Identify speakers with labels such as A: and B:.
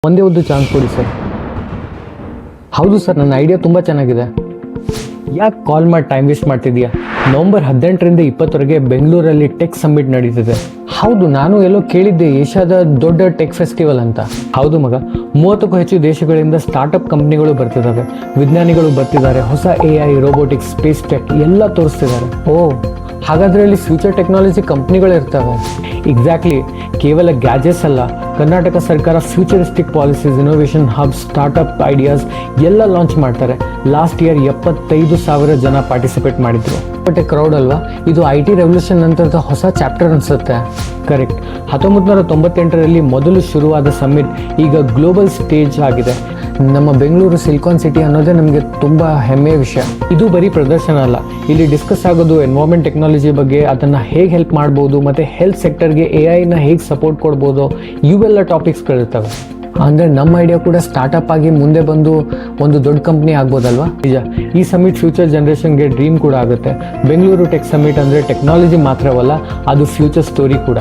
A: ಒಂದೇ ಒಂದು ಚಾನ್ಸ್ ಕೊಡಿ ಸರ್. ಹೌದು ಸರ್, ನನ್ನ ಐಡಿಯಾ ತುಂಬ ಚೆನ್ನಾಗಿದೆ. ಯಾಕೆ ಕಾಲ್ ಮಾಡಿ ಟೈಮ್ ವೇಸ್ಟ್ ಮಾಡ್ತಿದ್ಯಾ? ನವಂಬರ್ 18ರಿಂದ 20ವರೆಗೆ ಬೆಂಗಳೂರಲ್ಲಿ ಟೆಕ್ ಸಮ್ಮಿಟ್ ನಡೀತಿದೆ. ಹೌದು, ನಾನು ಎಲ್ಲೋ ಕೇಳಿದ್ದೆ ಏಷ್ಯಾದ ದೊಡ್ಡ ಟೆಕ್ ಫೆಸ್ಟಿವಲ್ ಅಂತ. ಹೌದು ಮಗ, 30ಕ್ಕೂ ಹೆಚ್ಚು ದೇಶಗಳಿಂದ ಸ್ಟಾರ್ಟಪ್ ಕಂಪ್ನಿಗಳು ಬರ್ತಿದ್ದಾವೆ, ವಿಜ್ಞಾನಿಗಳು ಬರ್ತಿದ್ದಾರೆ, ಹೊಸ AI, ರೋಬೋಟಿಕ್ಸ್, ಸ್ಪೇಸ್ ಟೆಕ್ ಎಲ್ಲ ತೋರಿಸ್ತಿದ್ದಾರೆ. ಓ, ಹಾಗಾದರೆ ಅಲ್ಲಿ ಫ್ಯೂಚರ್ ಟೆಕ್ನಾಲಜಿ ಕಂಪ್ನಿಗಳು ಇರ್ತವೆ. ಎಕ್ಸಾಕ್ಟ್ಲಿ, ಕೇವಲ ಗ್ಯಾಜೆಟ್ಸ್ ಅಲ್ಲ, ಕರ್ನಾಟಕ ಸರ್ಕಾರ futuristic policies, innovation hub, startup ideas ಎಲ್ಲ ಲಾಂಚ್ ಮಾಡ್ತಾರೆ. ಲಾಸ್ಟ್ ಇಯರ್ 75,000 ಜನ ಪಾರ್ಟಿಸಿಪೇಟ್ ಮಾಡಿದ್ರು. ಬಟ್ ಕ್ರೌಡ್ ಅಲ್ವಾ? ಇದು IT ರೆವಲ್ಯೂಷನ್ ನಂತರದ ಹೊಸ ಚಾಪ್ಟರ್ ಅನ್ಸುತ್ತೆ. ಕರೆಕ್ಟ್. 1998ರಲ್ಲಿ ಮೊದಲು ಶುರುವಾದ ಸಮ್ಮಿಟ್ ಈಗ ಗ್ಲೋಬಲ್ ಸ್ಟೇಜ್ ಆಗಿದೆ. ನಮ್ಮ ಬೆಂಗಳೂರು ಸಿಲಿಕಾನ್ ಸಿಟಿ ಅನ್ನೋದೇ ನಮಗೆ ತುಂಬ ಹೆಮ್ಮೆಯ ವಿಷಯ. ಇದು ಬರೀ ಪ್ರದರ್ಶನ ಅಲ್ಲ, ಇಲ್ಲಿ ಡಿಸ್ಕಸ್ ಆಗೋದು ಎನ್ವೈರ್ಮೆಂಟ್ ಟೆಕ್ನಾಲಜಿ ಬಗ್ಗೆ, ಅದನ್ನು ಹೇಗೆ ಹೆಲ್ಪ್ ಮಾಡ್ಬೋದು, ಮತ್ತು ಹೆಲ್ತ್ ಸೆಕ್ಟರ್ಗೆ AI-ನ ಹೇಗೆ ಸಪೋರ್ಟ್ ಕೊಡ್ಬೋದು, ಇವೆಲ್ಲ ಟಾಪಿಕ್ಸ್ಗಳಿರ್ತವೆ. ಅಂದರೆ ನಮ್ಮ ಐಡಿಯಾ ಕೂಡ ಸ್ಟಾರ್ಟಪ್ ಆಗಿ ಮುಂದೆ ಬಂದು ಒಂದು ದೊಡ್ಡ ಕಂಪ್ನಿ ಆಗ್ಬೋದಲ್ವಾ? ನಿಜ, ಈ ಸಮ್ಮಿಟ್ ಫ್ಯೂಚರ್ ಜನ್ರೇಷನ್ಗೆ ಡ್ರೀಮ್ ಕೂಡ ಆಗುತ್ತೆ. ಬೆಂಗಳೂರು ಟೆಕ್ ಸಮ್ಮಿಟ್ ಅಂದರೆ ಟೆಕ್ನಾಲಜಿ ಮಾತ್ರವಲ್ಲ, ಅದು ಫ್ಯೂಚರ್ ಸ್ಟೋರಿ ಕೂಡ.